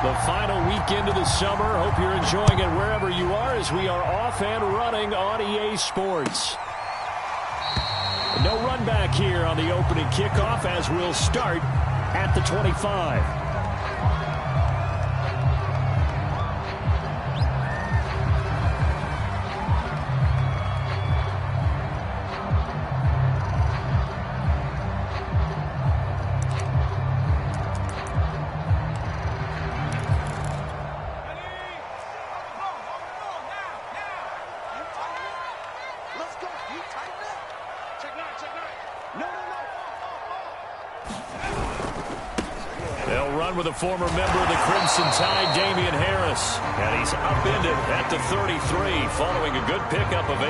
The final weekend of the summer. Hope you're enjoying it wherever you are as we are off and running on EA Sports. No run back here on the opening kickoff as we'll start at the 25. With a former member of the Crimson Tide, Damian Harris. And he's upended at the 33 following a good pickup of 8.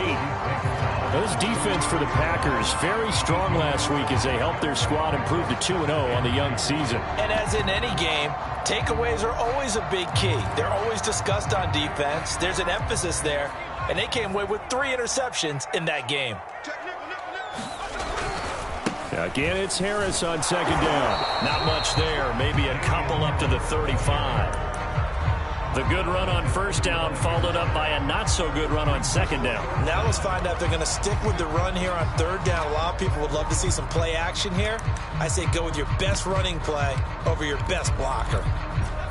Those defense for the Packers very strong last week as they helped their squad improve to 2-0 on the young season. And as in any game, takeaways are always a big key. They're always discussed on defense. There's an emphasis there, and they came away with 3 interceptions in that game. Again, it's Harris on second down. Not much there. Maybe a couple up to the 35. The good run on first down followed up by a not-so-good run on second down. Now let's find out if they're going to stick with the run here on third down. A lot of people would love to see some play action here. I say go with your best running play over your best blocker.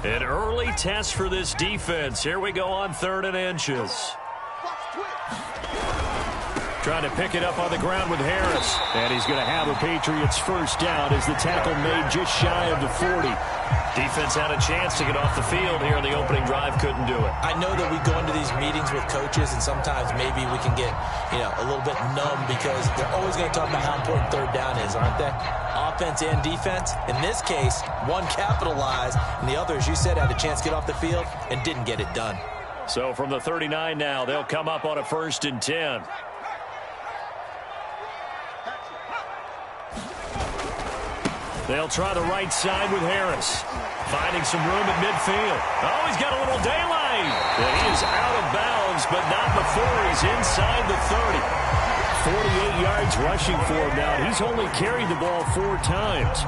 An early test for this defense. Here we go on 3rd and inches. Trying to pick it up on the ground with Harris. And he's going to have a Patriots first down as the tackle made just shy of the 40. Defense had a chance to get off the field here in the opening drive. Couldn't do it. I know that we go into these meetings with coaches, and sometimes maybe we can get, a little bit numb because they're always going to talk about how important third down is, aren't they? Offense and defense. In this case, one capitalized, and the other, as you said, had a chance to get off the field and didn't get it done. So from the 39 now, they'll come up on a 1st and 10. They'll try the right side with Harris. Finding some room at midfield. Oh, he's got a little daylight. And he is out of bounds, but not before he's inside the 30. 48 yards rushing for him now. He's only carried the ball 4 times.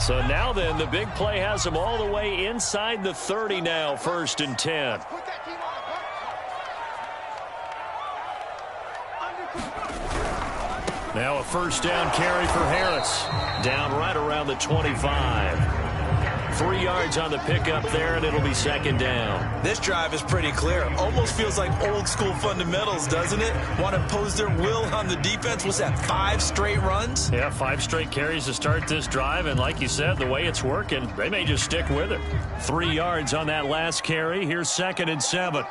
So now then, the big play has him all the way inside the 30 now, 1st and 10. Now a first down carry for Harris. Down right around the 25. 3 yards on the pickup there, and it'll be 2nd down. This drive is pretty clear. Almost feels like old school fundamentals, doesn't it? Want to impose their will on the defense. What's that, 5 straight runs? Yeah, 5 straight carries to start this drive, and like you said, the way it's working, they may just stick with it. 3 yards on that last carry. Here's 2nd and 7.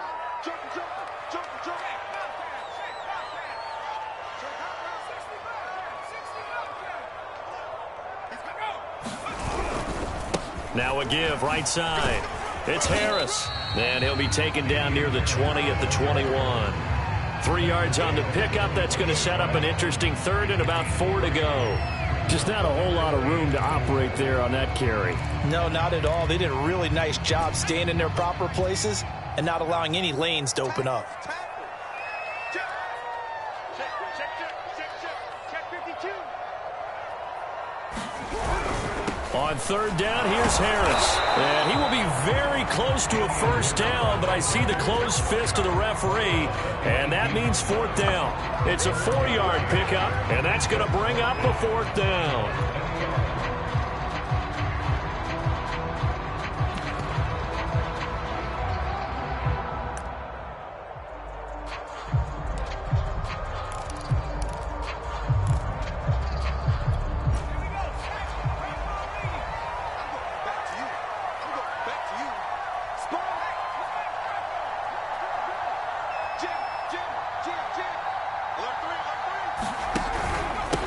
Now a give, right side. It's Harris. And he'll be taken down near the 20 at the 21. 3 yards on the pickup. That's going to set up an interesting 3rd and about 4 to go. Just not a whole lot of room to operate there on that carry. No, not at all. They did a really nice job staying in their proper places and not allowing any lanes to open up. On 3rd down, here's Harris. And he will be very close to a first down, but I see the closed fist of the referee, and that means 4th down. It's a 4-yard pickup, and that's going to bring up a 4th down.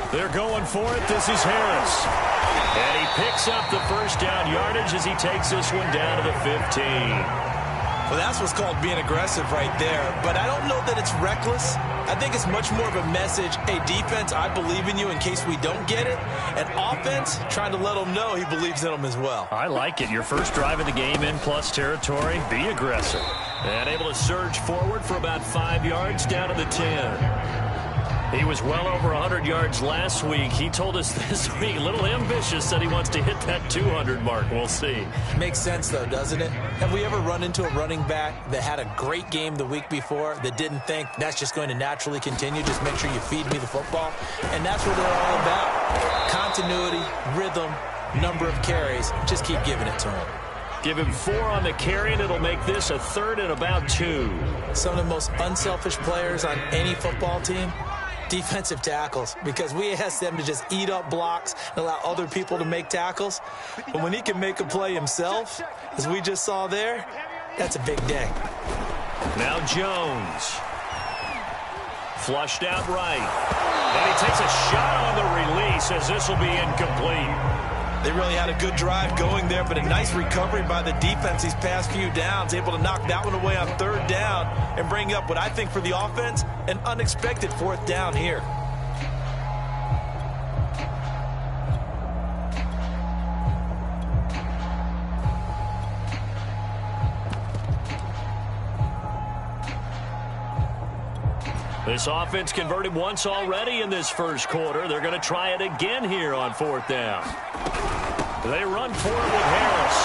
They're going for it. This is Harris. And he picks up the first down yardage as he takes this one down to the 15. Well, that's what's called being aggressive right there. But I don't know that it's reckless. I think it's much more of a message, hey, defense, I believe in you in case we don't get it. And offense, trying to let them know he believes in them as well. I like it. Your first drive of the game in plus territory, be aggressive. And able to surge forward for about 5 yards down to the 10. He was well over 100 yards last week. He told us this week, a little ambitious, said he wants to hit that 200 mark. We'll see. Makes sense, though, doesn't it? Have we ever run into a running back that had a great game the week before that didn't think that's just going to naturally continue? Just make sure you feed me the football. And that's what they're all about. Continuity, rhythm, number of carries. Just keep giving it to him. Give him 4 on the carry, and it'll make this a 3rd and about 2. Some of the most unselfish players on any football team, defensive tackles, because we ask them to just eat up blocks and allow other people to make tackles. But when he can make a play himself, as we just saw there, that's a big day. Now Jones. Flushed out right. And he takes a shot on the release as this will be incomplete. They really had a good drive going there, but a nice recovery by the defense these past few downs, able to knock that one away on 3rd down and bring up what I think for the offense, an unexpected 4th down here. This offense converted once already in this first quarter. They're going to try it again here on 4th down. They run for it with Harris.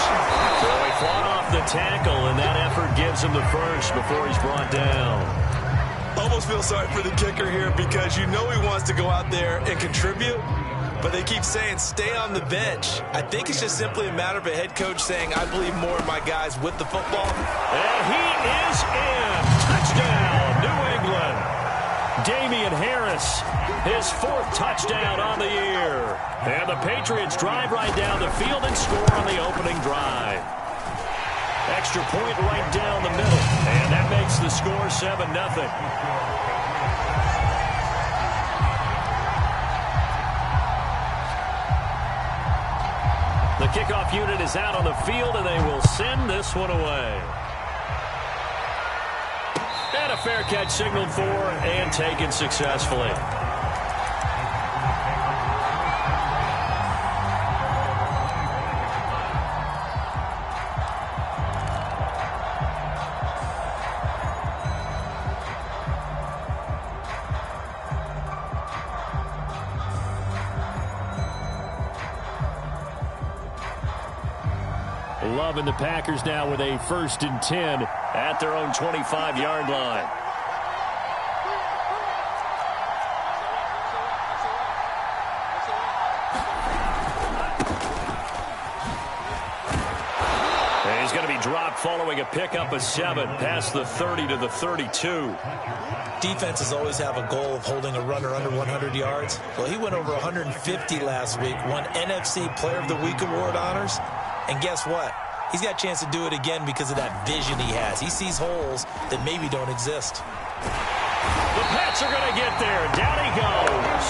So he fought off the tackle, and that effort gives him the first before he's brought down. Almost feel sorry for the kicker here because you know he wants to go out there and contribute, but they keep saying stay on the bench. I think it's just simply a matter of a head coach saying I believe more in my guys with the football. And he is in. Touchdown, New England. Damian Harris, his 4th touchdown on the year. And the Patriots drive right down the field and score on the opening drive. Extra point right down the middle. And that makes the score 7-0. The kickoff unit is out on the field, and they will send this one away. And a fair catch signaled for and taken successfully. Loving the Packers now with a 1st and 10 at their own 25-yard line. And he's going to be dropped following a pickup of 7 past the 30 to the 32. Defenses always have a goal of holding a runner under 100 yards. Well, he went over 150 last week, won NFC Player of the Week award honors. And guess what? He's got a chance to do it again because of that vision he has. He sees holes that maybe don't exist. The Pats are going to get there. Down he goes.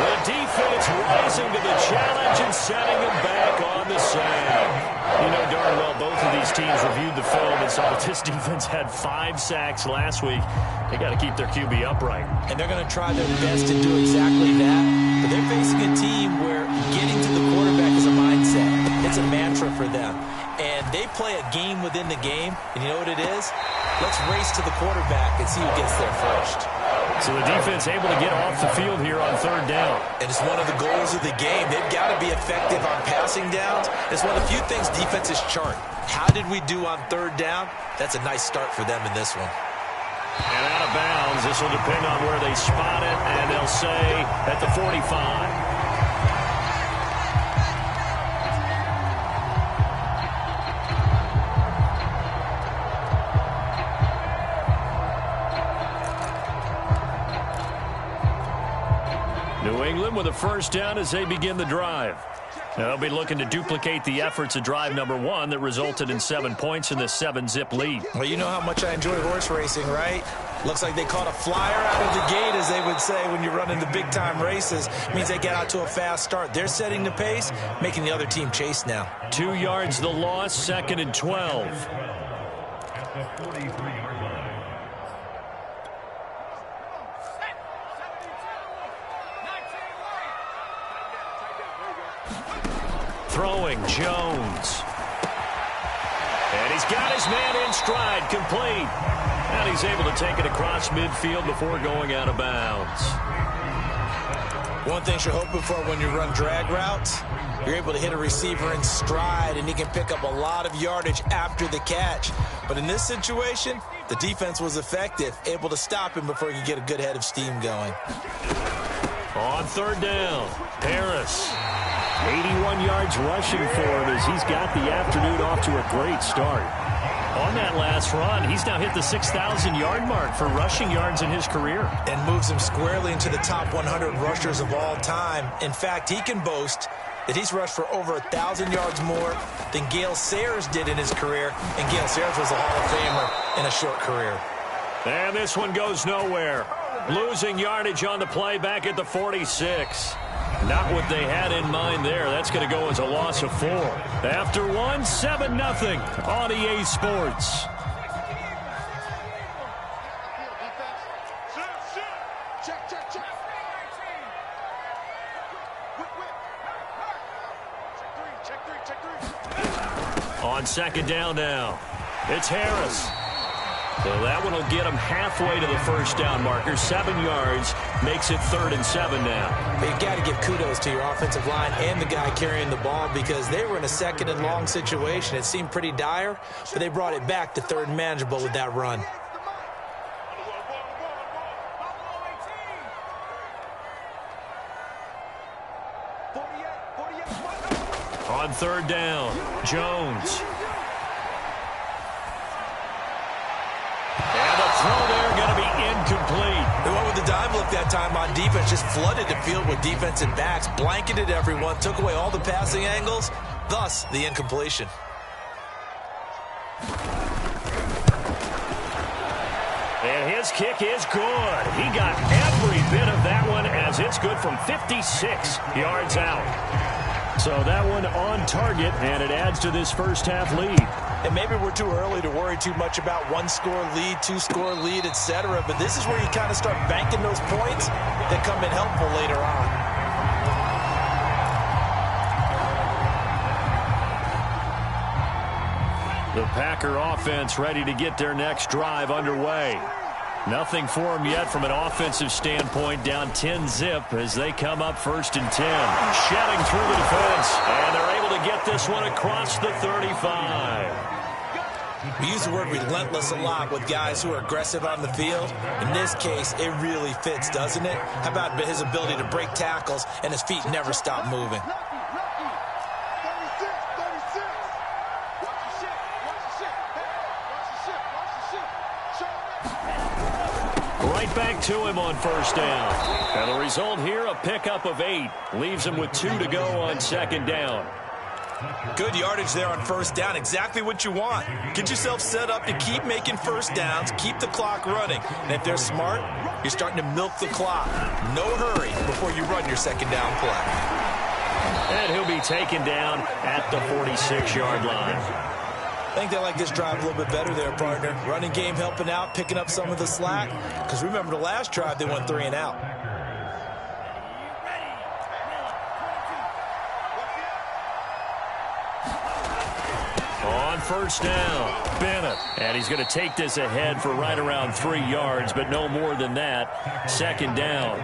The defense rising to the challenge and setting him back on the sand. You know darn well both of these teams reviewed the film and saw that this defense had 5 sacks last week. They got to keep their QB upright. And they're going to try their best to do exactly that. But they're facing a team where getting to the quarterback is a mindset. It's a mantra for them. And they play a game within the game. And you know what it is? Let's race to the quarterback and see who gets there first. So the defense able to get off the field here on 3rd down. And it's one of the goals of the game. They've got to be effective on passing downs. It's one of the few things defenses chart. How did we do on 3rd down? That's a nice start for them in this one. And out of bounds. This will depend on where they spot it. And they'll say at the 45. New England with a 1st down as they begin the drive. They'll be looking to duplicate the efforts of drive number 1 that resulted in 7 points in the 7-zip lead. Well, you know how much I enjoy horse racing, right? Looks like they caught a flyer out of the gate, as they would say when you're running the big-time races. It means they get out to a fast start. They're setting the pace, making the other team chase now. 2 yards the loss, 2nd and 12. the 43-yard line. Throwing Jones. And he's got his man in stride, complete. And he's able to take it across midfield before going out of bounds. One thing you're hoping for when you run drag routes, you're able to hit a receiver in stride, and he can pick up a lot of yardage after the catch. But in this situation, the defense was effective, able to stop him before he could get a good head of steam going. On third down, Harris. 81 yards rushing for him as he's got the afternoon off to a great start. On that last run, he's now hit the 6,000-yard mark for rushing yards in his career. And moves him squarely into the top 100 rushers of all time. In fact, he can boast that he's rushed for over 1,000 yards more than Gale Sayers did in his career. And Gale Sayers was a Hall of Famer in a short career. And this one goes nowhere. Losing yardage on the play back at the 46. Not what they had in mind there. That's going to go as a loss of 4. After one, 7-0 on EA Sports. On second down now, it's Harris. So that one will get him halfway to the first down marker. 7 yards makes it 3rd and 7 now. You've got to give kudos to your offensive line and the guy carrying the ball because they were in a 2nd and long situation. It seemed pretty dire, but they brought it back to 3rd and manageable with that run. On third down, Jones. And the throw there going to be incomplete. They went with the dime look that time on defense, just flooded the field with defensive backs, blanketed everyone, took away all the passing angles, thus the incompletion. And his kick is good. He got every bit of that one as it's good from 56 yards out. So that one on target, and it adds to this first half lead. And maybe we're too early to worry too much about 1-score lead, 2-score lead, etc. But this is where you kind of start banking those points that come in helpful later on. The Packer offense ready to get their next drive underway. Nothing for them yet from an offensive standpoint, down 10-0 as they come up 1st and 10. Shedding through the defense, and they're able to get this one across the 35. We use the word relentless a lot with guys who are aggressive on the field. In this case, it really fits, doesn't it? How about his ability to break tackles and his feet never stop moving? Right back to him on 1st down. And the result here, a pickup of 8. Leaves him with 2 to go on 2nd down. Good yardage there on 1st down. Exactly what you want. Get yourself set up to keep making 1st downs, keep the clock running. And if they're smart, you're starting to milk the clock. No hurry before you run your 2nd down play. And he'll be taken down at the 46-yard line. I think they like this drive a little bit better there, partner. Running game helping out, picking up some of the slack. Because remember the last drive, they went 3 and out. On 1st down, Bennett. And he's going to take this ahead for right around 3 yards, but no more than that. 2nd down.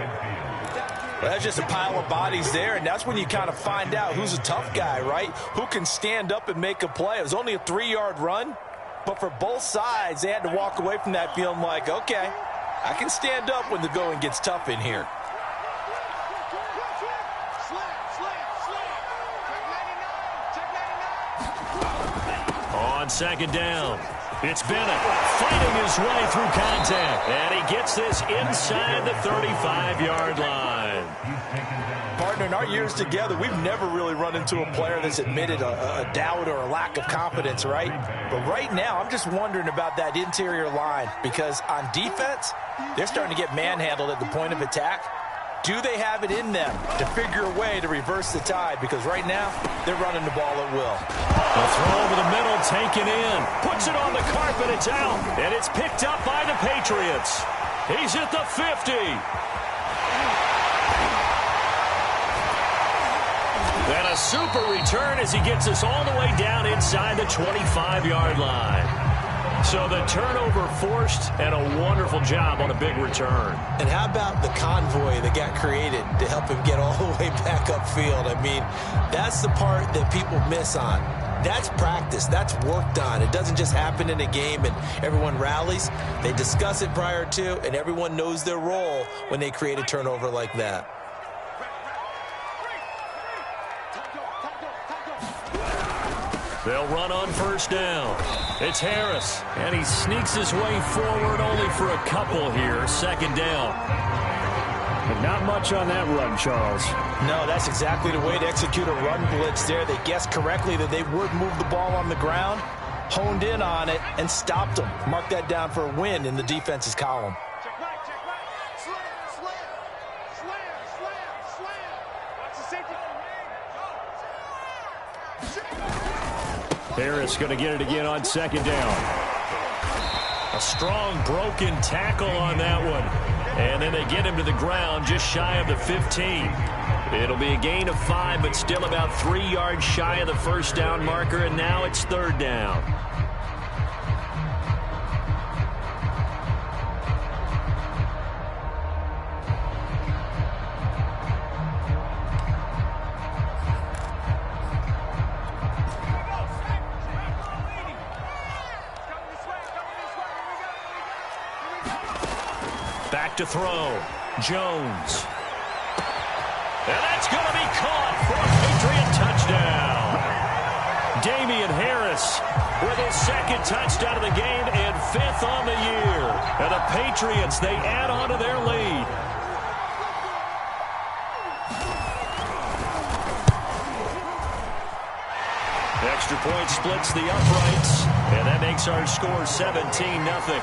Well, that's just a pile of bodies there, and that's when you kind of find out who's a tough guy, right? Who can stand up and make a play. It was only a 3-yard run, but for both sides, they had to walk away from that feeling like, okay, I can stand up when the going gets tough in here. On 2nd down, it's Bennett fighting his way through contact, and he gets this inside the 35-yard line. Partner, in our years together, we've never really run into a player that's admitted a doubt or a lack of confidence, right? But right now, I'm just wondering about that interior line because on defense, they're starting to get manhandled at the point of attack. Do they have it in them to figure a way to reverse the tide? Because right now, they're running the ball at will. A throw over the middle, taken in. Puts it on the carpet, it's out. And it's picked up by the Patriots. He's at the 50. And a super return as he gets us all the way down inside the 25-yard line. So the turnover forced and a wonderful job on a big return. And how about the convoy that got created to help him get all the way back upfield? I mean, that's the part that people miss on. That's practice. That's work done. It doesn't just happen in a game and everyone rallies. They discuss it prior to, and everyone knows their role when they create a turnover like that. They'll run on first down. It's Harris, and he sneaks his way forward only for a couple here. Second down. But not much on that run, Charles. No, that's exactly the way to execute a run blitz there. They guessed correctly that they would move the ball on the ground, honed in on it, and stopped them. Mark that down for a win in the defense's column. Check right. Slam. Watch the safety. Harris going to get it again on second down. A strong broken tackle on that one. And then they get him to the ground just shy of the 15. It'll be a gain of 5, but still about 3 yards shy of the first down marker, and now it's third down. Back to throw. Jones. And that's going to be caught for a Patriot touchdown. Damian Harris with his second touchdown of the game and 5th on the year. And the Patriots, they add on to their lead. Extra point splits the uprights. And that makes our score 17-0.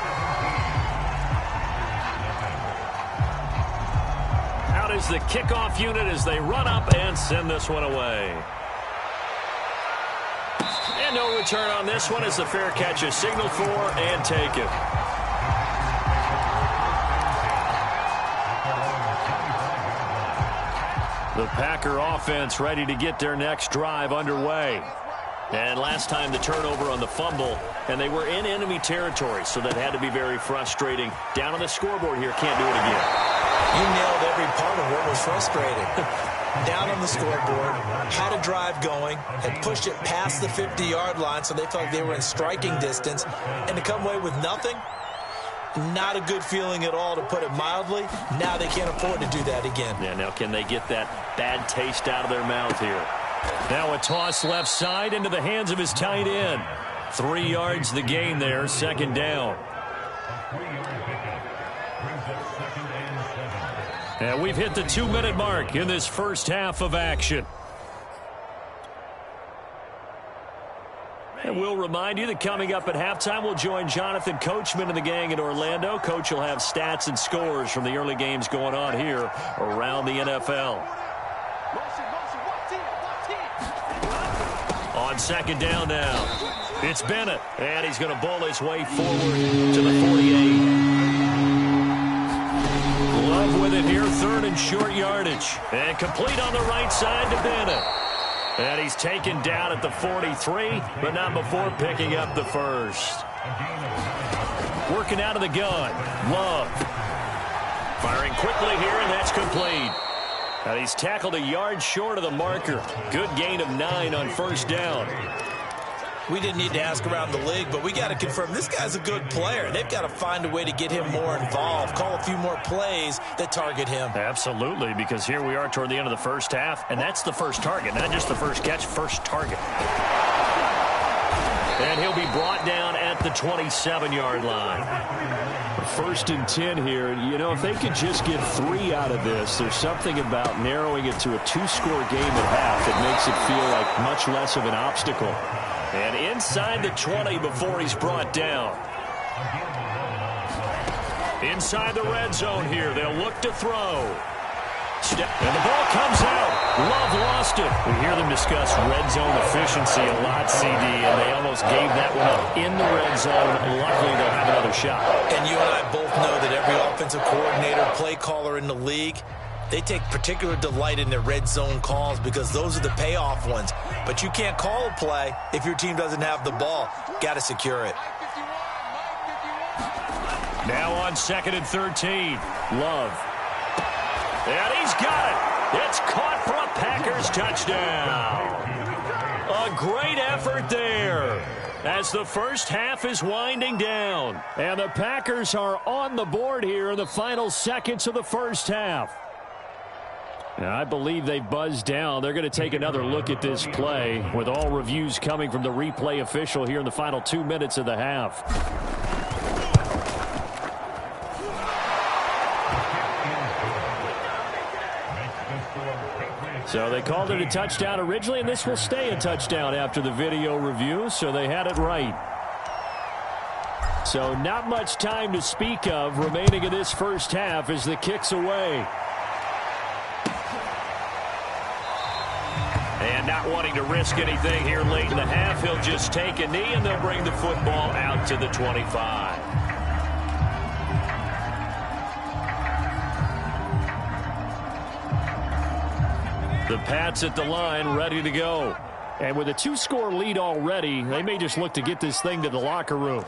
Is the kickoff unit as they run up and send this one away. And no return on this one as the fair catch is signaled for and taken. The Packer offense ready to get their next drive underway. And last time the turnover on the fumble, and they were in enemy territory, so that had to be very frustrating. Down on the scoreboard here, can't do it again. You nailed every part of what was frustrating. Down on the scoreboard, had a drive going, had pushed it past the 50-yard line so they felt they were in striking distance, and to come away with nothing, not a good feeling at all, to put it mildly. Now they can't afford to do that again. Yeah, now can they get that bad taste out of their mouth here? Now a toss left side into the hands of his tight end. 3 yards the gain there, second down. And we've hit the 2-minute mark in this first half of action. And we'll remind you that coming up at halftime, we'll join Jonathan Coachman and the gang in Orlando. Coach will have stats and scores from the early games going on here around the NFL. On second down now, it's Bennett, and he's going to bowl his way forward to the 48. Love with it here, third and short yardage. And complete on the right side to Bennett. And he's taken down at the 43, but not before picking up the first. Working out of the gun, Love. Firing quickly here, and that's complete. And he's tackled a yard short of the marker. Good gain of 9 on first down. We didn't need to ask around the league, but we got to confirm this guy's a good player. They've got to find a way to get him more involved, call a few more plays that target him. Absolutely, because here we are toward the end of the first half, and that's the first target, not just the first catch, first target. And he'll be brought down at the 27-yard line. First and 10 here. You know, if they could just get 3 out of this, there's something about narrowing it to a 2-score game at half that makes it feel like much less of an obstacle. And inside the 20 before he's brought down. Inside the red zone here. They'll look to throw. And the ball comes out. Love lost it. We hear them discuss red zone efficiency a lot, CD, and they almost gave that one up in the red zone. Luckily, they'll have another shot. And you and I both know that every offensive coordinator, play caller in the league, they take particular delight in their red zone calls because those are the payoff ones. But you can't call a play if your team doesn't have the ball. Got to secure it. Now on 2nd and 13. Love. And he's got it. It's caught for a Packers touchdown. A great effort there as the first half is winding down. And the Packers are on the board here in the final seconds of the first half. And I believe they buzzed down. They're going to take another look at this play with all reviews coming from the replay official here in the final 2 minutes of the half. So they called it a touchdown originally, and this will stay a touchdown after the video review, so they had it right. So not much time to speak of remaining in this first half as the kick's away. And not wanting to risk anything here late in the half, he'll just take a knee, and they'll bring the football out to the 25. The Pats at the line, ready to go. And with a 2-score lead already, they may just look to get this thing to the locker room.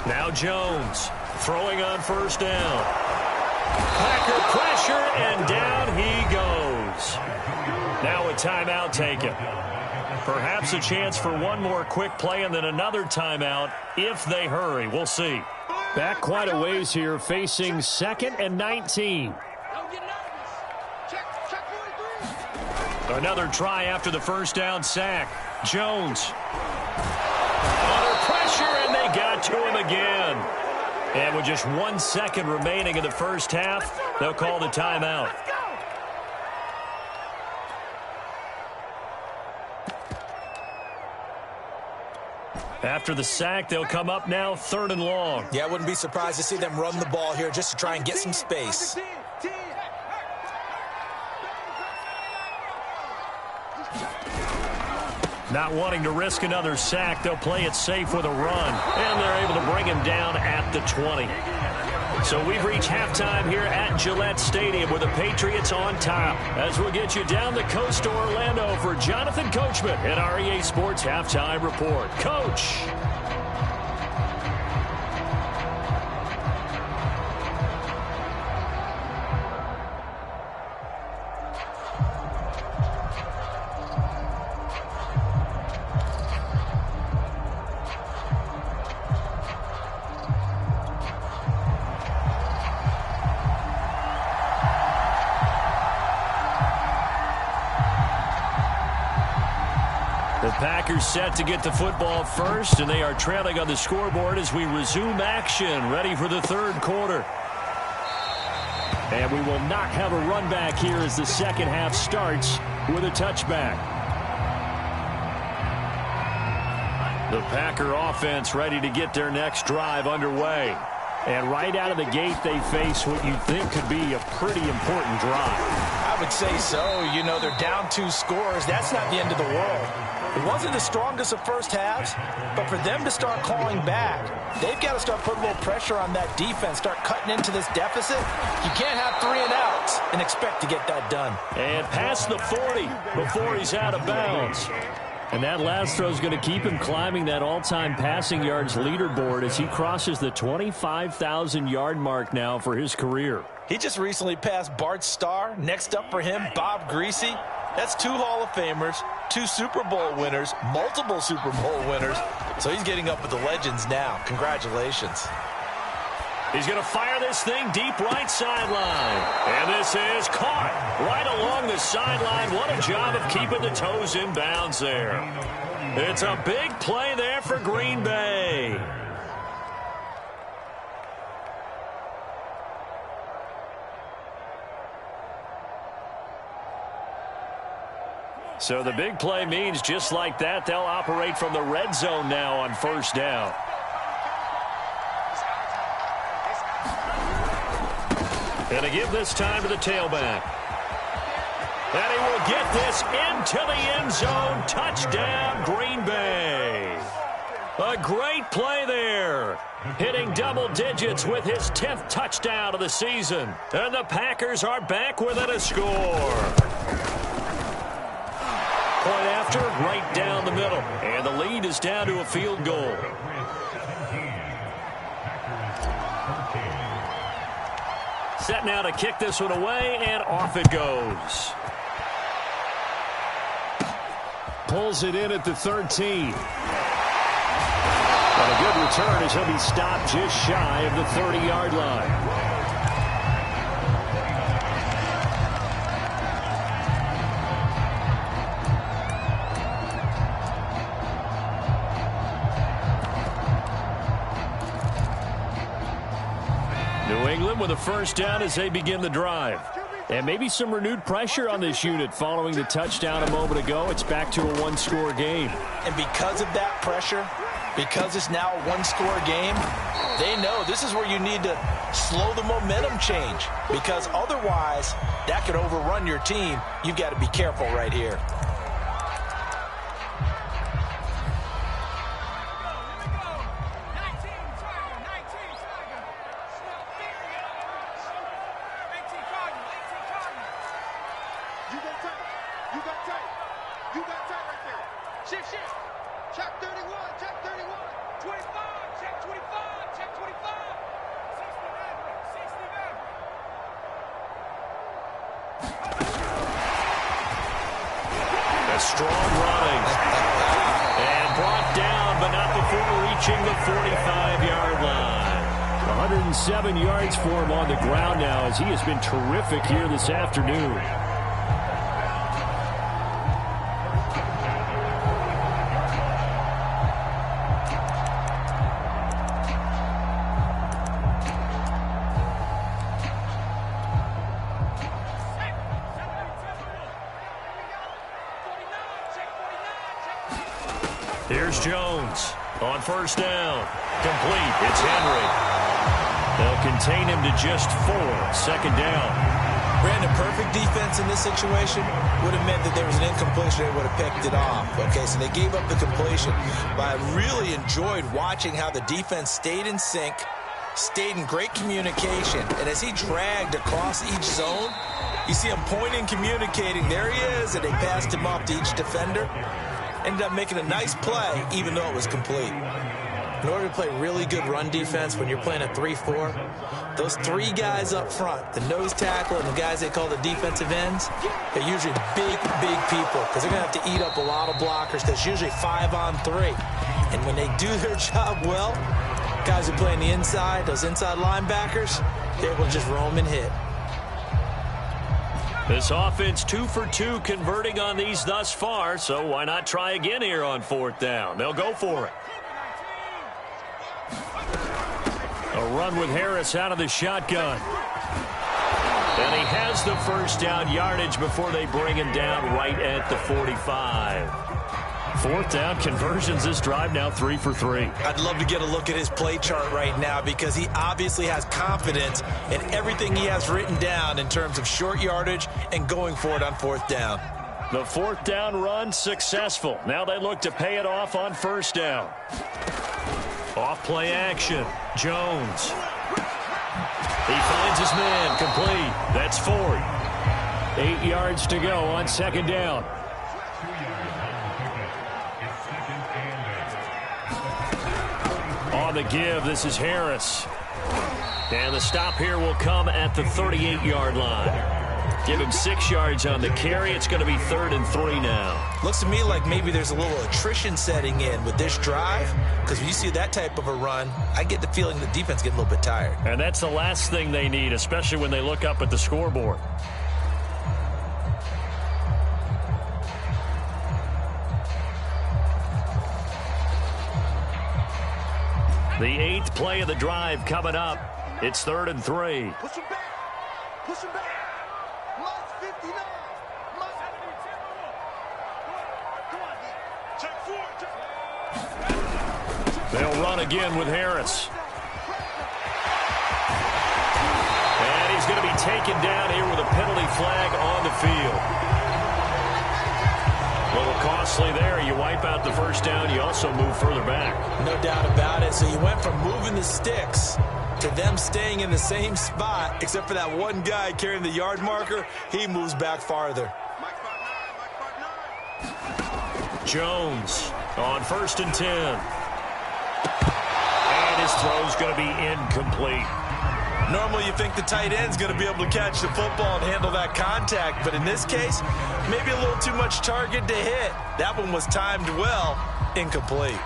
Now Jones throwing on first down. Packer pressure, and down he goes. Now a timeout taken. Perhaps a chance for one more quick play and then another timeout if they hurry. We'll see. Back quite a ways here, facing 2nd and 19. Another try after the first down sack. Jones. Under pressure, and they got to him again. And with just 1 second remaining in the first half, they'll call the timeout. After the sack, they'll come up now 3rd and long. Yeah, I wouldn't be surprised to see them run the ball here just to try and get some space. Not wanting to risk another sack, they'll play it safe with a run. And they're able to bring him down at the 20. So we've reached halftime here at Gillette Stadium with the Patriots on top. As we'll get you down the coast to Orlando for Jonathan Coachman at our EA Sports Halftime Report. Coach. The Packers set to get the football first, and they are trailing on the scoreboard as we resume action, ready for the 3rd quarter. And we will not have a run back here as the second half starts with a touchback. The Packer offense ready to get their next drive underway. And right out of the gate, they face what you think could be a pretty important drive. I would say so. You know, they're down 2 scores. That's not the end of the world. It wasn't the strongest of first halves, but for them to start clawing back, they've got to start putting a little pressure on that defense, start cutting into this deficit. You can't have 3 and outs and expect to get that done. And past the 40 before he's out of bounds. And that last throw is going to keep him climbing that all-time passing yards leaderboard as he crosses the 25,000-yard mark now for his career. He just recently passed Bart Starr. Next up for him, Bob Greasy. That's 2 Hall of Famers, 2 Super Bowl winners, multiple Super Bowl winners. So he's getting up with the legends now. Congratulations. He's going to fire this thing deep right sideline. And this is caught right along the sideline. What a job of keeping the toes in bounds there. It's a big play there for Green Bay. So the big play means just like that, they'll operate from the red zone now on first down. And to give this time to the tailback. And he will get this into the end zone. Touchdown, Green Bay. A great play there. Hitting double digits with his 10th touchdown of the season. And the Packers are back within a score. Point after, right down the middle. And the lead is down to a field goal. Set now to kick this one away, and off it goes. Pulls it in at the 13. And a good return as he'll be stopped just shy of the 30-yard line. New England with a first down as they begin the drive. And maybe some renewed pressure on this unit following the touchdown a moment ago. It's back to a one-score game. And because of that pressure, because it's now a one-score game, they know this is where you need to slow the momentum change. Because otherwise, that could overrun your team. You've got to be careful right here. Strong running. And brought down, but not before reaching the 45-yard line. 107 yards for him on the ground now as he has been terrific here this afternoon. Here's Jones on first down. Complete. It's Henry. They'll contain him to just 4. Second down. Brandon, perfect defense in this situation would have meant that there was an incompletion. They would have picked it off. Okay, so they gave up the completion. But I really enjoyed watching how the defense stayed in sync, stayed in great communication. And as he dragged across each zone, you see him pointing, communicating. There he is, and they passed him off to each defender. Ended up making a nice play, even though it was complete. In order to play really good run defense when you're playing a 3-4, those 3 guys up front, the nose tackle and the guys they call the defensive ends, they're usually big people because they're going to have to eat up a lot of blockers. There's usually 5 on 3. And when they do their job well, guys who play on the inside, those inside linebackers, they're able to just roam and hit. This offense 2 for 2 converting on these thus far, so why not try again here on 4th down? They'll go for it. A run with Harris out of the shotgun. And he has the first down yardage before they bring him down right at the 45. 4th down conversions this drive now 3 for 3. I'd love to get a look at his play chart right now because he obviously has confidence in everything he has written down in terms of short yardage and going for it on 4th down. The 4th down run successful. Now they look to pay it off on 1st down. Off play action. Jones. He finds his man complete. That's 4. 8 yards to go on 2nd down. On the give, this is Harris. And the stop here will come at the 38-yard line. Give him 6 yards on the carry. It's going to be 3rd and 3 now. Looks to me like maybe there's a little attrition setting in with this drive because when you see that type of a run, I get the feeling the defense getting a little bit tired. And that's the last thing they need, especially when they look up at the scoreboard. The 8th play of the drive coming up. It's 3rd and 3. Push him back. Push him back. Lost 59. Lost 79. Come on, D. Check 4. They'll run again with Harris. And he's going to be taken down here with a penalty flag on the field. A little costly there. You wipe out the first down. You also move further back. No doubt about it. So you went from moving the sticks to them staying in the same spot, except for that one guy carrying the yard marker. He moves back farther. Jones on 1st and 10. And his throw's going to be incomplete. Normally you think the tight end's going to be able to catch the football and handle that contact, but in this case, maybe a little too much target to hit. That one was timed well, incomplete.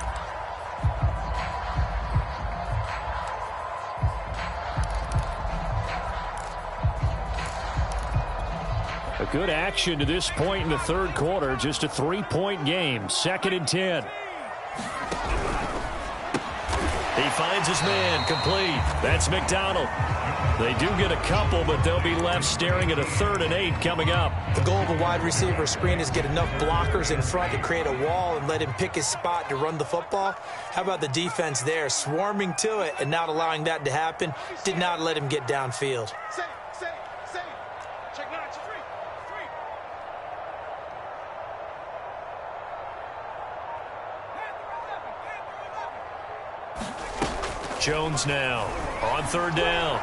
A good action to this point in the third quarter. Just a 3-point game. 2nd and 10. He finds his man, complete. That's McDonald. They do get a couple, but they'll be left staring at a 3rd and 8 coming up. The goal of a wide receiver screen is get enough blockers in front to create a wall and let him pick his spot to run the football. How about the defense there, swarming to it and not allowing that to happen? Did not let him get downfield. Check 9, 3. Jones now on 3rd down.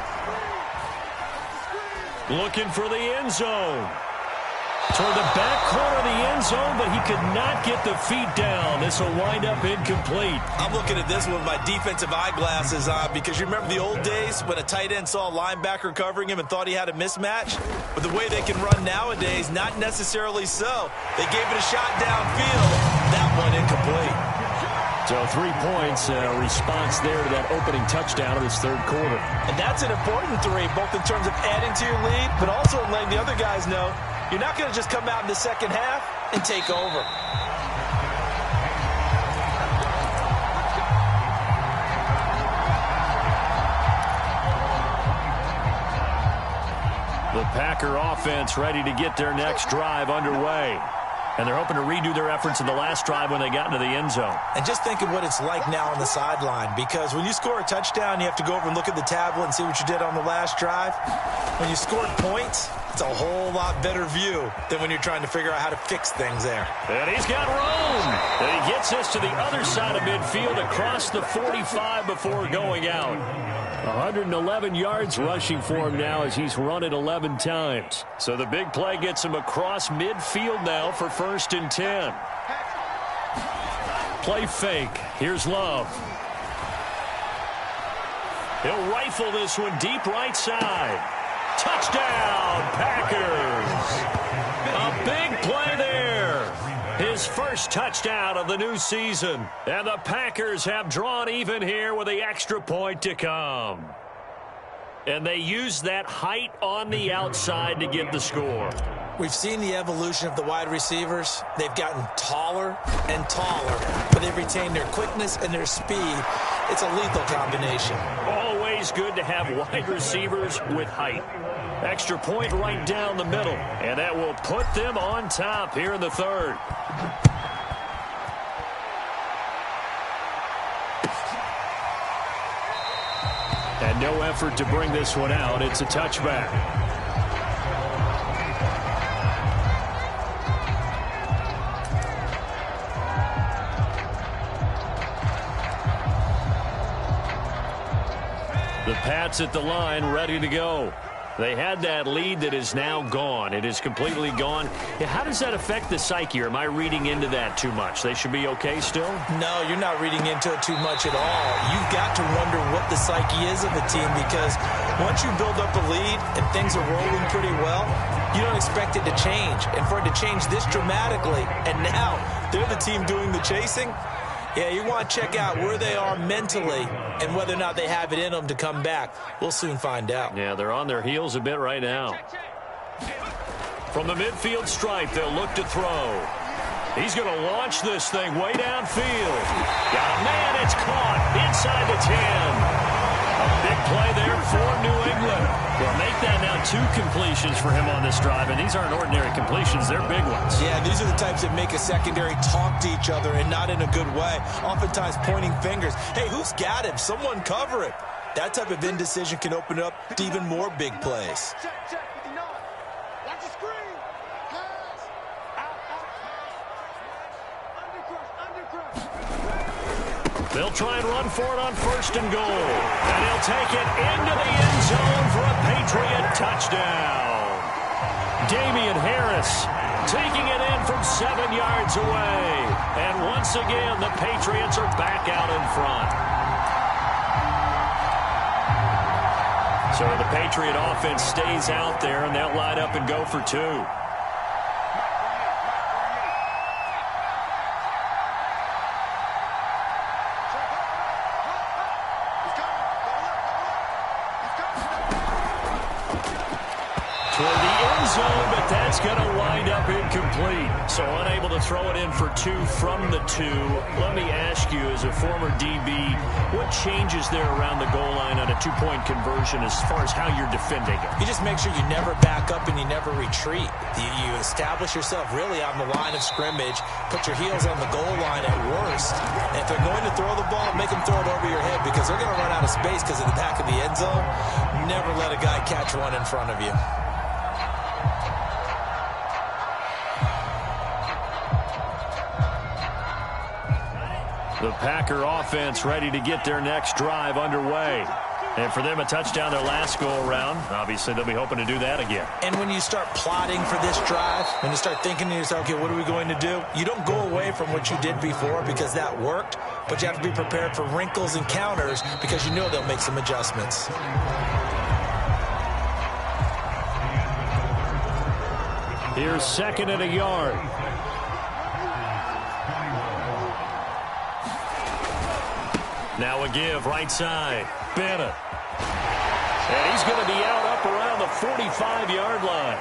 Looking for the end zone. Toward the back corner of the end zone, but he could not get the feet down. This will wind up incomplete. I'm looking at this one with my defensive eyeglasses on because you remember the old days when a tight end saw a linebacker covering him and thought he had a mismatch? But the way they can run nowadays, not necessarily so. They gave it a shot downfield. That one incomplete. So 3 points, response there to that opening touchdown of this third quarter. And that's an important 3, both in terms of adding to your lead, but also in letting the other guys know you're not going to just come out in the second half and take over. The Packer offense ready to get their next drive underway. And they're hoping to redo their efforts in the last drive when they got into the end zone. And just think of what it's like now on the sideline, because when you score a touchdown, you have to go over and look at the tablet and see what you did on the last drive. When you scored points, it's a whole lot better view than when you're trying to figure out how to fix things there. And he's got room. And he gets us to the other side of midfield across the 45 before going out. 111 yards rushing for him now as he's run it 11 times. So the big play gets him across midfield now for 1st and 10. Play fake. Here's Love. He'll rifle this one deep right side. Touchdown, Packers. A big play there. His first touchdown of the new season. And the Packers have drawn even here with the extra point to come. And they use that height on the outside to get the score. We've seen the evolution of the wide receivers. They've gotten taller and taller, but they've retained their quickness and their speed. It's a lethal combination. Always good to have wide receivers with height. Extra point right down the middle, and that will put them on top here in the third. And no effort to bring this one out. It's a touchback. The Pats at the line, ready to go. They had that lead that is now gone. It is completely gone. Yeah, how does that affect the psyche? Or am I reading into that too much? They should be okay still? No, you're not reading into it too much at all. You've got to wonder what the psyche is of a team, because once you build up a lead and things are rolling pretty well, you don't expect it to change. And for it to change this dramatically, and now they're the team doing the chasing, yeah, you want to check out where they are mentally and whether or not they have it in them to come back. We'll soon find out. Yeah, they're on their heels a bit right now. From the midfield stripe, they'll look to throw. He's going to launch this thing way downfield. Got a man, it's caught inside the 10. A big play there for New England. Well, make that now 2 completions for him on this drive, and these aren't ordinary completions. They're big ones. Yeah, these are the types that make a secondary talk to each other, and not in a good way. Oftentimes pointing fingers. Hey, who's got him? Someone cover it. That type of indecision can open up to even more big plays. Check, 59. Watch the screen. Pass. Undercrush. They'll try and run for it on 1st and goal. And he'll take it into the end zone for a Patriot touchdown. Damian Harris taking it in from 7 yards away. And once again, the Patriots are back out in front. So the Patriot offense stays out there, and they'll line up and go for 2. Toward the end zone, but that's going to wind up incomplete. So unable to throw it in for 2 from the 2. Let me ask you, as a former DB, what changes there around the goal line on a 2-point conversion as far as how you're defending it? You just make sure you never back up and you never retreat. You establish yourself really on the line of scrimmage, put your heels on the goal line at worst. And if they're going to throw the ball, make them throw it over your head because they're going to run out of space because of the back of the end zone. Never let a guy catch one in front of you. The Packer offense ready to get their next drive underway. And for them, a touchdown their last go-around. Obviously, they'll be hoping to do that again. And when you start plotting for this drive, when you start thinking to yourself, okay, what are we going to do? You don't go away from what you did before because that worked, but you have to be prepared for wrinkles and counters because you know they'll make some adjustments. Here's 2nd and a yard. Now a give, right side. Bennett. And he's going to be out up around the 45-yard line.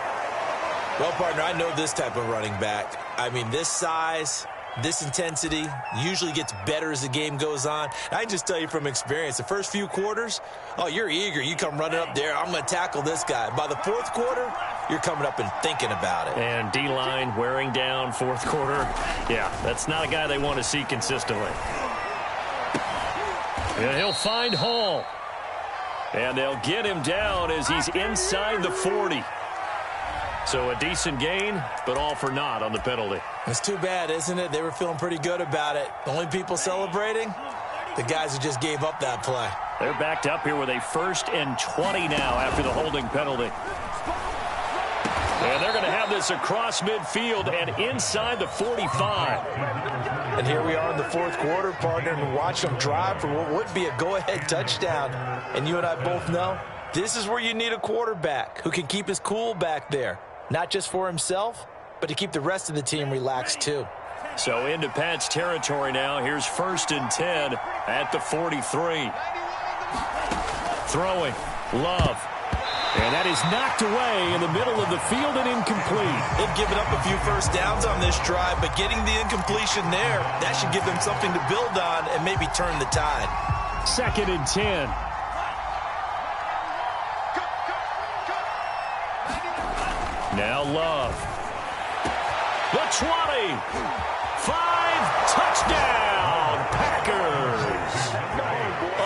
Well, partner, I know this type of running back. I mean, this size, this intensity usually gets better as the game goes on. And I can just tell you from experience, the first few quarters, oh, you're eager. You come running up there, I'm going to tackle this guy. By the 4th quarter, you're coming up and thinking about it. And D-line wearing down 4th quarter. Yeah, that's not a guy they want to see consistently. And he'll find Hall. And they'll get him down as he's inside the 40. So a decent gain, but all for naught on the penalty. It's too bad, isn't it? They were feeling pretty good about it. The only people celebrating, the guys who just gave up that play. They're backed up here with a 1st and 20 now after the holding penalty. And they're going to have this across midfield and inside the 45. And here we are in the 4th quarter, partner, and watch them drive for what would be a go-ahead touchdown. And you and I both know this is where you need a quarterback who can keep his cool back there. Not just for himself, but to keep the rest of the team relaxed too. So into Pat's territory now. Here's 1st and 10 at the 43. Throwing. Love. And that is knocked away in the middle of the field and incomplete. They've given up a few first downs on this drive, but getting the incompletion there, that should give them something to build on and maybe turn the tide. 2nd and 10. Now Love. The 20. 5, touchdown, Packers.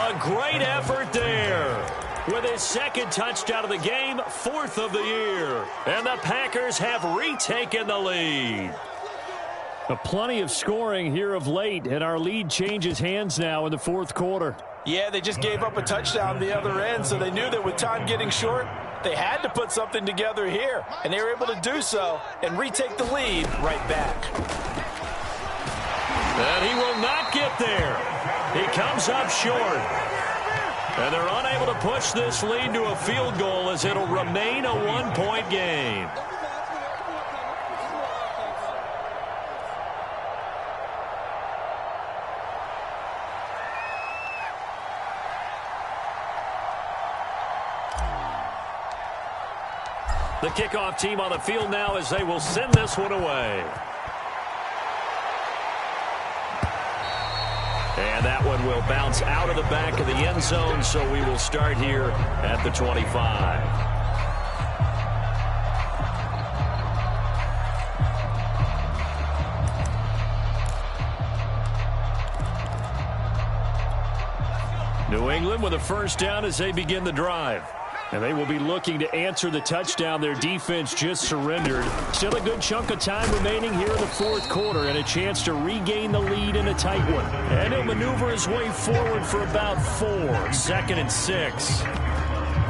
A great effort there. With his 2nd touchdown of the game, 4th of the year. And the Packers have retaken the lead. Plenty of scoring here of late, and our lead changes hands now in the 4th quarter. Yeah, they just gave up a touchdown the other end, so they knew that with time getting short, they had to put something together here. And they were able to do so and retake the lead right back. And he will not get there. He comes up short. And they're unable to push this lead to a field goal as it'll remain a 1-point game. The kickoff team on the field now as they will send this one away. And that one will bounce out of the back of the end zone, so we will start here at the 25. New England with a first down as they begin the drive. And they will be looking to answer the touchdown their defense just surrendered. Still a good chunk of time remaining here in the fourth quarter and a chance to regain the lead in a tight one. And he'll maneuver his way forward for about 4. 2nd and 6.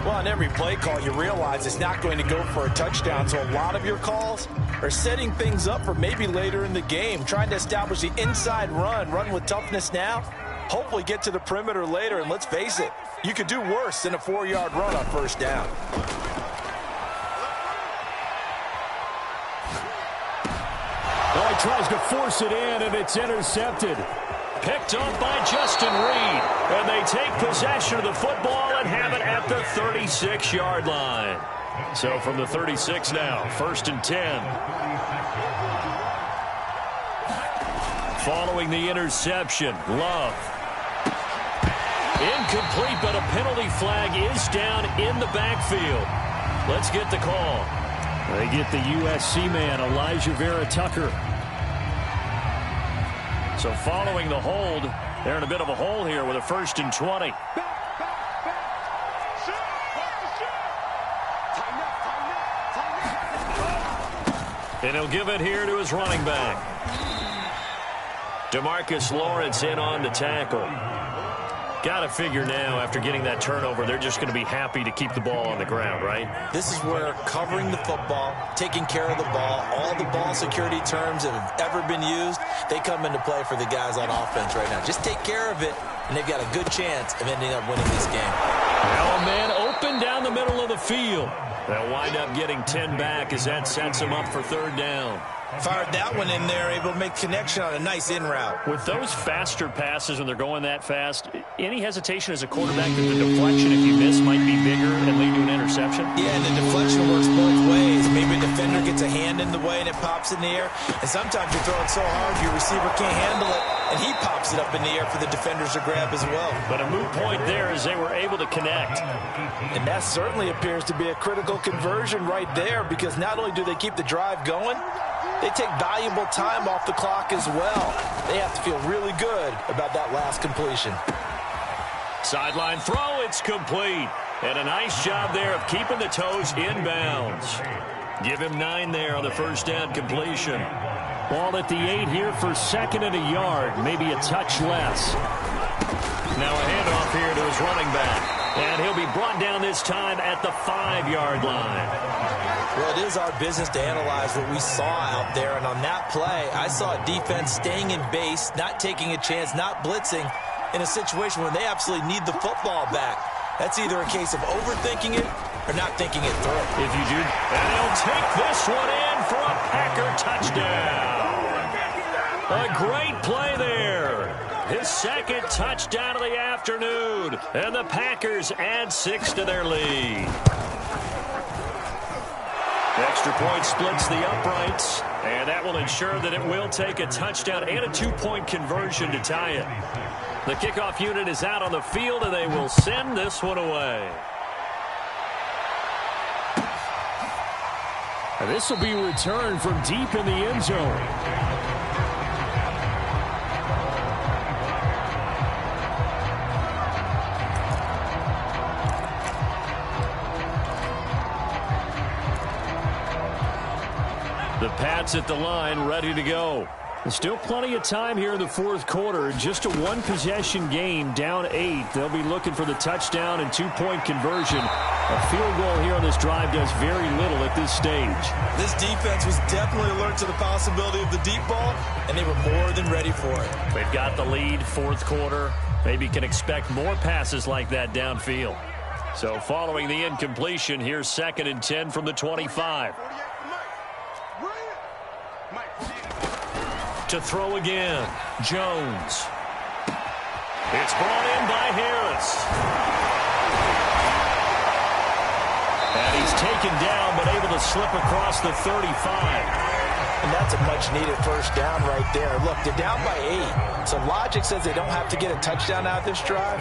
Well, on every play call, you realize it's not going to go for a touchdown. So a lot of your calls are setting things up for maybe later in the game, trying to establish the inside run with toughness now. Hopefully get to the perimeter later, and let's face it, you could do worse than a 4-yard run on first down. Oh, he tries to force it in, and it's intercepted. Picked up by Justin Reed, and they take possession of the football and have it at the 36-yard line. So from the 36 now, 1st and 10. Following the interception, Love. Incomplete, but a penalty flag is down in the backfield. Let's get the call. They get the USC man, Elijah Vera Tucker. So following the hold, they're in a bit of a hole here with a 1st and 20. And he'll give it here to his running back. DeMarcus Lawrence in on the tackle. Got to figure now, after getting that turnover, they're just going to be happy to keep the ball on the ground, right? This is where covering the football, taking care of the ball, all the ball security terms that have ever been used, they come into play for the guys on offense right now. Just take care of it, and they've got a good chance of ending up winning this game. Oh, man, open down the middle of the field. They'll wind up getting 10 back as that sets them up for 3rd down. Fired that one in there, able to make connection on a nice in route. With those faster passes when they're going that fast, any hesitation as a quarterback that the deflection, if you miss, might be bigger and lead to an interception? Yeah, and the deflection works both ways. Maybe a defender gets a hand in the way and it pops in the air. And sometimes you throw it so hard your receiver can't handle it, and he pops it up in the air for the defenders to grab as well. But a moot point there as they were able to connect. And that certainly appears to be a critical conversion right there, because not only do they keep the drive going, they take valuable time off the clock as well. They have to feel really good about that last completion. Sideline throw, it's complete. And a nice job there of keeping the toes inbounds. Give him 9 there on the first down completion. Ball at the 8 here for 2nd and a yard, maybe a touch less. Now a handoff here to his running back. And he'll be brought down this time at the 5-yard line. Well, it is our business to analyze what we saw out there. And on that play, I saw a defense staying in base, not taking a chance, not blitzing in a situation where they absolutely need the football back. That's either a case of overthinking it or not thinking it through. If you do, and he'll take this one in for a Packer touchdown. A great play there. His 2nd touchdown of the afternoon. And the Packers add 6 to their lead. Extra point splits the uprights, and that will ensure that it will take a touchdown and a 2-point conversion to tie it. The kickoff unit is out on the field, and they will send this one away. And this will be returned from deep in the end zone. The Pats at the line, ready to go. There's still plenty of time here in the fourth quarter. Just a 1-possession game, down 8. They'll be looking for the touchdown and 2-point conversion. A field goal here on this drive does very little at this stage. This defense was definitely alert to the possibility of the deep ball, and they were more than ready for it. They've got the lead, fourth quarter. Maybe can expect more passes like that downfield. So following the incompletion, here's 2nd and 10 from the 25. To throw again, Jones. It's brought in by Harris. And he's taken down, but able to slip across the 35. And that's a much-needed first down right there. Look, they're down by 8. So logic says they don't have to get a touchdown out of this drive.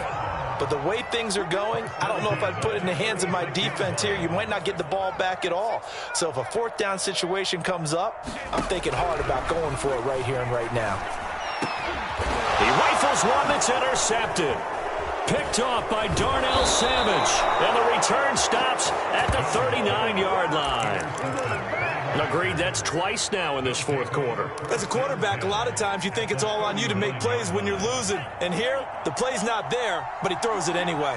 But the way things are going, I don't know if I'd put it in the hands of my defense here. You might not get the ball back at all. So if a 4th down situation comes up, I'm thinking hard about going for it right here and right now. He rifles one that's intercepted. Picked off by Darnell Savage. And the return stops at the 39-yard line. Agreed, that's twice now in this fourth quarter. As a quarterback, a lot of times you think it's all on you to make plays when you're losing. And here, the play's not there, but he throws it anyway.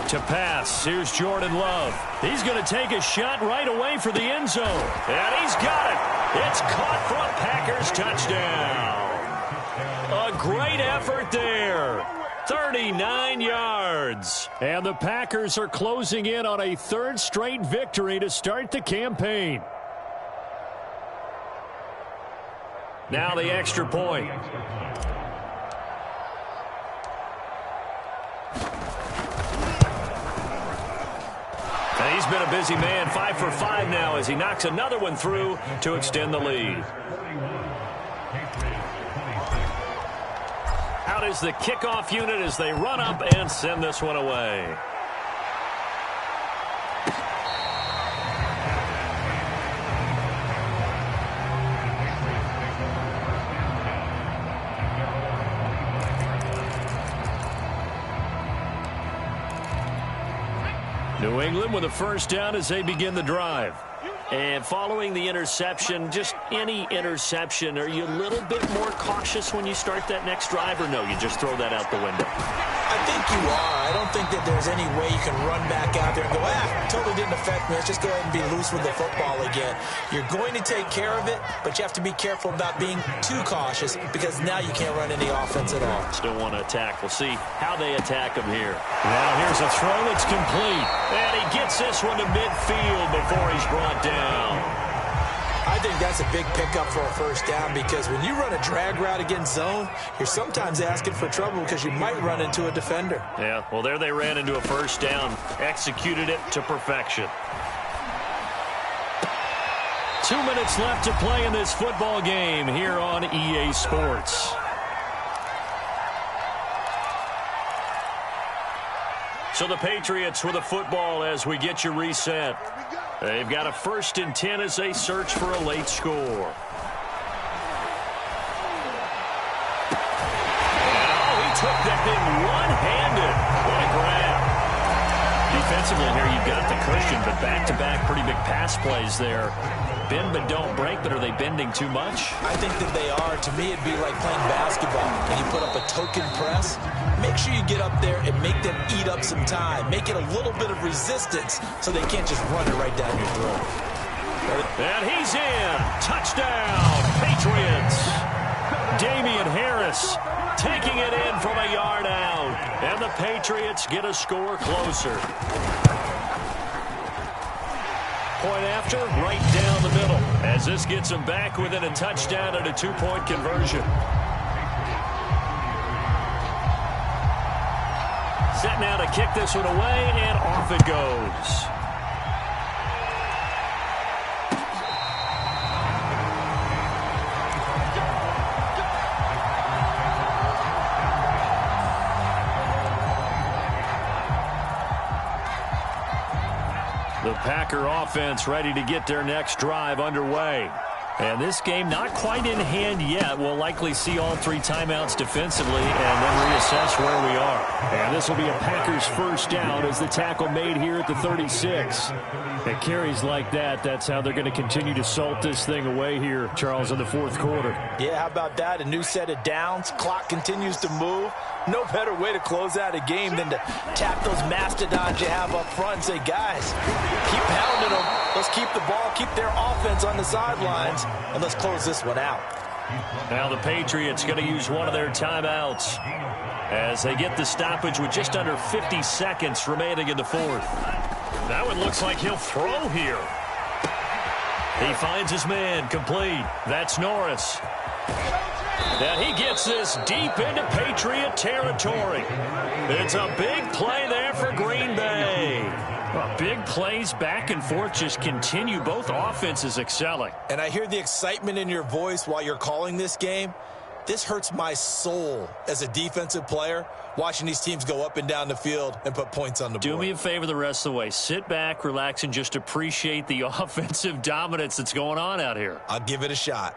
To pass, here's Jordan Love. He's going to take a shot right away for the end zone. And he's got it. It's caught for a Packers touchdown. A great effort there. 39 yards. And the Packers are closing in on a third straight victory to start the campaign. Now the extra point. And he's been a busy man, 5 for 5 now as he knocks another one through to extend the lead. Out is the kickoff unit as they run up and send this one away. New England with a first down as they begin the drive. And following the interception, just any interception, are you a little bit more cautious when you start that next drive, or no, you just throw that out the window? I think you are. I don't think that there's any way you can run back out there and go, totally didn't affect me. Let's just go ahead and be loose with the football again. You're going to take care of it, but you have to be careful about being too cautious because now you can't run any offense at all. Still want to attack. We'll see how they attack him here. Now here's a throw that's complete. And he gets this one to midfield before he's brought down. I think that's a big pickup for a first down because when you run a drag route against zone, you're sometimes asking for trouble because you might run into a defender. Yeah, well, there they ran into a first down, executed it to perfection. 2 minutes left to play in this football game here on EA Sports. So the Patriots with a football as we get you reset. They've got a 1st and 10 as they search for a late score. Oh, he took that thing one-handed. What a grab. Defensively here, you've got the cushion, but back-to-back pretty big pass plays there. Bend but don't break, but are they bending too much? I think that they are. To me, it'd be like playing basketball. And you put up a token press, make sure you get up there and make them eat up some time. Make it a little bit of resistance so they can't just run it right down your throat. And he's in. Touchdown, Patriots. Damian Harris taking it in from a yard out. And the Patriots get a score closer. Point after, right down the middle, as this gets them back within a touchdown and a 2-point conversion. Set now to kick this one away, and off it goes. The Packer offense ready to get their next drive underway. And this game not quite in hand yet. We'll likely see all 3 timeouts defensively and then reassess where we are. And this will be a Packers first down as the tackle made here at the 36. It carries like that. That's how they're going to continue to salt this thing away here, Charles, in the fourth quarter. Yeah, how about that? A new set of downs. Clock continues to move. No better way to close out a game than to tap those mastodons you have up front and say, guys, keep pounding them. Let's keep the ball, keep their offense on the sidelines, and let's close this one out. Now the Patriots going to use one of their timeouts as they get the stoppage with just under 50 seconds remaining in the fourth. That one looks like he'll throw here. He finds his man complete. That's Norris. And he gets this deep into Patriot territory. It's a big play there for Green Bay. Well, big plays back and forth just continue. Both offenses excelling. And I hear the excitement in your voice while you're calling this game. This hurts my soul as a defensive player, watching these teams go up and down the field and put points on the board. Do me a favor the rest of the way. Sit back, relax, and just appreciate the offensive dominance that's going on out here. I'll give it a shot.